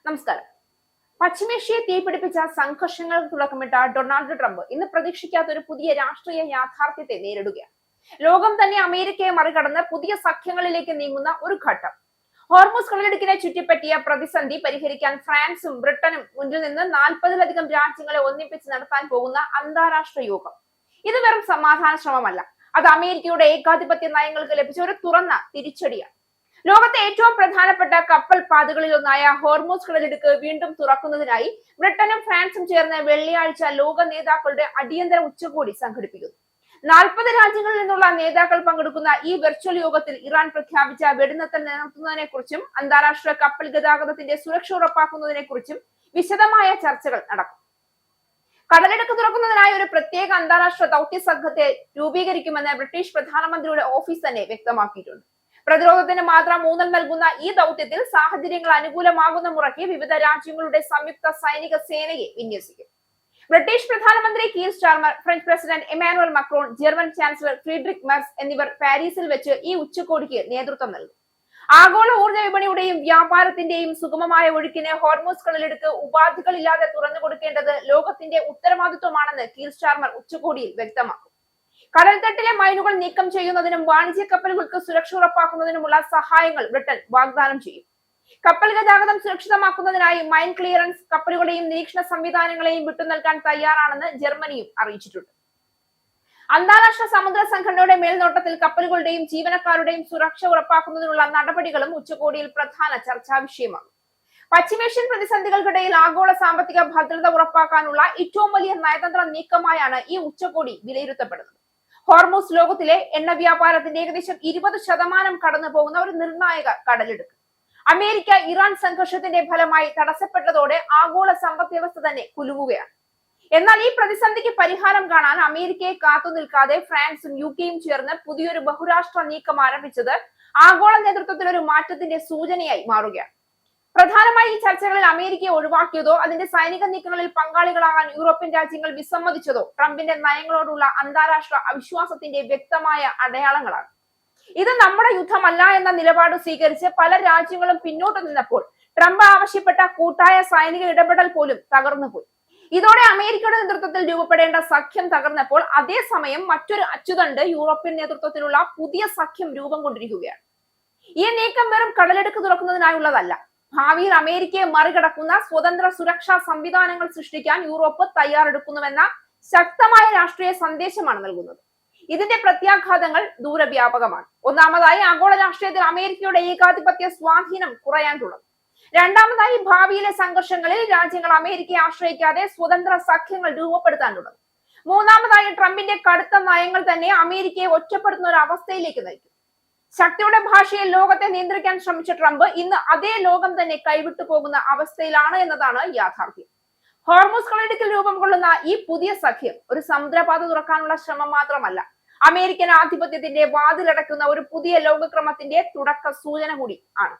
നമസ്കാരം. പശ്ചിമേഷ്യയെ തീപിടിപ്പിച്ച സംഘർഷങ്ങൾക്ക് തുടക്കമിട്ട Donald Trump ഇന്ന് പ്രതീക്ഷിക്കാത്ത ഒരു പുതിയ രാഷ്ട്രീയ യാഥാർത്ഥ്യത്തെ നേരിടുകയാണ്. ലോകം തന്നെ അമേരിക്കയെ മറികടന്ന് പുതിയ സഖ്യങ്ങളിലേക്ക് നീങ്ങുന്ന ഒരു ഘട്ടം. ഹോർമൂസ് കടലിടുക്കിനെ ചുറ്റിപ്പറ്റിയ പ്രതിസന്ധി പരിഹരിക്കാൻ ഫ്രാൻസും ബ്രിട്ടനും മുന്നിൽ നിന്ന് 40-ലധികം രാജ്യങ്ങളെ ഒന്നിപ്പിച്ച് നടത്താൻ പോകുന്ന അന്താരാഷ്ട്ര യോഗം. ഇത് വെറും സമാധാന ശ്രമമല്ല, അത് അമേരിക്കയുടെ ഏകാധിപത്യ നയങ്ങൾക്ക് ലഭിച്ച ഒരു തുറന്ന തിരിച്ചടിയാണ്. ലോകത്തെ ഏറ്റവും പ്രധാനപ്പെട്ട കപ്പൽ പാതകളിൽ ഒന്നായ ഹോർമൂസ് കടലിടുക്ക് വീണ്ടും തുറക്കുന്നതിനായി ബ്രിട്ടനും ഫ്രാൻസും ചേർന്ന് വെള്ളിയാഴ്ച ലോക നേതാക്കളുടെ അടിയന്തര ഉച്ചകോടി സംഘടിപ്പിക്കുന്നു. 40 രാജ്യങ്ങളിൽ നിന്നുള്ള നേതാക്കൾ പങ്കെടുക്കുന്ന ഈ വെർച്വൽ യോഗത്തിൽ ഇറാൻ പ്രഖ്യാപിച്ച വെടിനിർത്തൽ നിലനിർത്തുന്നതിനെ കുറിച്ചും അന്താരാഷ്ട്ര കപ്പൽ ഗതാഗതത്തിന്റെ സുരക്ഷ ഉറപ്പാക്കുന്നതിനെ കുറിച്ചും വിശദമായ ചർച്ചകൾ നടക്കും. കടലിടുക്ക് തുറക്കുന്നതിനായി ഒരു പ്രത്യേക അന്താരാഷ്ട്ര ദൗത്യ സംഘത്തെ രൂപീകരിക്കുമെന്ന് ബ്രിട്ടീഷ് പ്രധാനമന്ത്രിയുടെ ഓഫീസ് തന്നെ വ്യക്തമാക്കിയിട്ടുണ്ട്. പ്രതിരോധത്തിന് മാത്രം ഊന്നൽ നൽകുന്ന ഈ ദൗത്യത്തിൽ സാഹചര്യങ്ങൾ അനുകൂലമാകുന്ന മുറയ്ക്ക് വിവിധ രാജ്യങ്ങളുടെ സംയുക്ത സൈനിക സേനയെ വിന്യസിക്കും. ബ്രിട്ടീഷ് പ്രധാനമന്ത്രി Keir Starmer, French president Emmanuel Macron, German chancellor Friedrich Merz എന്നിവർ പാരീസിൽ വെച്ച് ഈ ഉച്ചകോടിക്ക് നേതൃത്വം നൽകും. ആഗോള ഊർജ്ജ വിപണിയുടെയും വ്യാപാരത്തിന്റെയും സുഗമമായ ഒഴുക്കിന് ഹോർമൂസ് കടലിടുക്ക് ഉപാധികളില്ലാതെ തുറന്നു കൊടുക്കേണ്ടത് ലോകത്തിന്റെ ഉത്തരവാദിത്വമാണെന്ന് കീർ സ്റ്റാർമർ ഉച്ചകോടിയിൽ വ്യക്തമാക്കും. കടൽത്തട്ടിലെ മൈനുകൾ നീക്കം ചെയ്യുന്നതിനും വാണിജ്യ കപ്പലുകൾക്ക് സുരക്ഷ ഉറപ്പാക്കുന്നതിനുമുള്ള സഹായങ്ങൾ ബ്രിട്ടൻ വാഗ്ദാനം ചെയ്യും. കപ്പൽ ഗതാഗതം സുരക്ഷിതമാക്കുന്നതിനായി മൈൻ ക്ലിയറൻസ് കപ്പലുകളെയും നിരീക്ഷണ സംവിധാനങ്ങളെയും വിട്ടുനൽകാൻ തയ്യാറാണെന്ന് ജർമ്മനിയും അറിയിച്ചിട്ടുണ്ട്. അന്താരാഷ്ട്ര സമുദ്ര സംഘടനയുടെ മേൽനോട്ടത്തിൽ കപ്പലുകളുടെയും ജീവനക്കാരുടെയും സുരക്ഷ ഉറപ്പാക്കുന്നതിനുള്ള നടപടികളും ഉച്ചകോടിയിൽ പ്രധാന ചർച്ചാ വിഷയമാകും. പശ്ചിമേഷ്യൻ പ്രതിസന്ധികൾക്കിടയിൽ ആഗോള സാമ്പത്തിക ഭദ്രത ഉറപ്പാക്കാനുള്ള ഏറ്റവും വലിയ നയതന്ത്ര നീക്കമായാണ് ഈ ഉച്ചകോടി വിലയിരുത്തപ്പെടുന്നത്. ഹോർമൂസ് ലോകത്തിലെ എണ്ണ വ്യാപാരത്തിന്റെ ഏകദേശം 20% കടന്നു പോകുന്ന ഒരു നിർണായക കടലിടുക്ക്. അമേരിക്ക ഇറാൻ സംഘർഷത്തിന്റെ ഫലമായി തടസ്സപ്പെട്ടതോടെ ആഗോള സമ്പദ് വ്യവസ്ഥ തന്നെ കുലുങ്ങുകയാണ്. എന്നാൽ ഈ പ്രതിസന്ധിക്ക് പരിഹാരം കാണാൻ അമേരിക്കയെ കാത്തു നിൽക്കാതെ ഫ്രാൻസും യുകെയും ചേർന്ന് പുതിയൊരു ബഹുരാഷ്ട്ര നീക്കം ആരംഭിച്ചത് ആഗോള നേതൃത്വത്തിൽ ഒരു മാറ്റത്തിന്റെ സൂചനയായി മാറുകയാണ്. പ്രധാനമായി ഈ ചർച്ചകളിൽ അമേരിക്കയെ ഒഴിവാക്കിയതോ അതിന്റെ സൈനിക നീക്കങ്ങളിൽ പങ്കാളികളാകാൻ യൂറോപ്യൻ രാജ്യങ്ങൾ വിസമ്മതിച്ചതോ ട്രംപിന്റെ നയങ്ങളോടുള്ള അന്താരാഷ്ട്ര അവിശ്വാസത്തിന്റെ വ്യക്തമായ അടയാളങ്ങളാണ്. ഇത് നമ്മുടെ യുദ്ധമല്ല എന്ന നിലപാട് സ്വീകരിച്ച് പല രാജ്യങ്ങളും പിന്നോട്ട് നിന്നപ്പോൾ ട്രംപ് ആവശ്യപ്പെട്ട കൂട്ടായ സൈനിക ഇടപെടൽ പോലും തകർന്നുപോയി. ഇതോടെ അമേരിക്കയുടെ നേതൃത്വത്തിൽ രൂപപ്പെടേണ്ട സഖ്യം തകർന്നപ്പോൾ അതേസമയം മറ്റൊരു അച്ചുതണ്ട് യൂറോപ്യൻ നേതൃത്വത്തിലുള്ള പുതിയ സഖ്യം രൂപം കൊണ്ടിരിക്കുകയാണ്. ഈ നീക്കം വെറും കടലെടുക്ക് തുറക്കുന്നതിനായുള്ളതല്ല, ഭാവിയിൽ അമേരിക്കയെ മറികടക്കുന്ന സ്വതന്ത്ര സുരക്ഷാ സംവിധാനങ്ങൾ സൃഷ്ടിക്കാൻ യൂറോപ്പ് തയ്യാറെടുക്കുന്നുവെന്ന ശക്തമായ രാഷ്ട്രീയ സന്ദേശമാണ് നൽകുന്നത്. ഇതിന്റെ പ്രത്യാഘാതങ്ങൾ ദൂരവ്യാപകമാണ്. ഒന്നാമതായി, ആഗോള രാഷ്ട്രീയത്തിൽ അമേരിക്കയുടെ ഏകാധിപത്യ സ്വാധീനം കുറയാൻ തുടങ്ങും. രണ്ടാമതായി, ഭാവിയിലെ സംഘർഷങ്ങളിൽ രാജ്യങ്ങൾ അമേരിക്കയെ ആശ്രയിക്കാതെ സ്വതന്ത്ര സഖ്യങ്ങൾ രൂപപ്പെടുത്താൻ തുടങ്ങും. മൂന്നാമതായി, ട്രംപിന്റെ കടുത്ത നയങ്ങൾ തന്നെ അമേരിക്കയെ ഒറ്റപ്പെടുത്തുന്ന ഒരു അവസ്ഥയിലേക്ക് നയിക്കും. ശക്തിയുടെ ഭാഷയിൽ ലോകത്തെ നിയന്ത്രിക്കാൻ ശ്രമിച്ച ട്രംപ് ഇന്ന് അതേ ലോകം തന്നെ കൈവിട്ടു പോകുന്ന അവസ്ഥയിലാണ് എന്നതാണ് യാഥാർത്ഥ്യം. ഹോർമൂസ് കടലിടുക്കിൽ രൂപം കൊള്ളുന്ന ഈ പുതിയ സഖ്യം ഒരു സമുദ്രപാത തുറക്കാനുള്ള ശ്രമം മാത്രമല്ല, അമേരിക്കൻ ആധിപത്യത്തിന്റെ വാതിലടയ്ക്കുന്ന ഒരു പുതിയ ലോകക്രമത്തിന്റെ തുടക്ക സൂചന കൂടി ആണ്.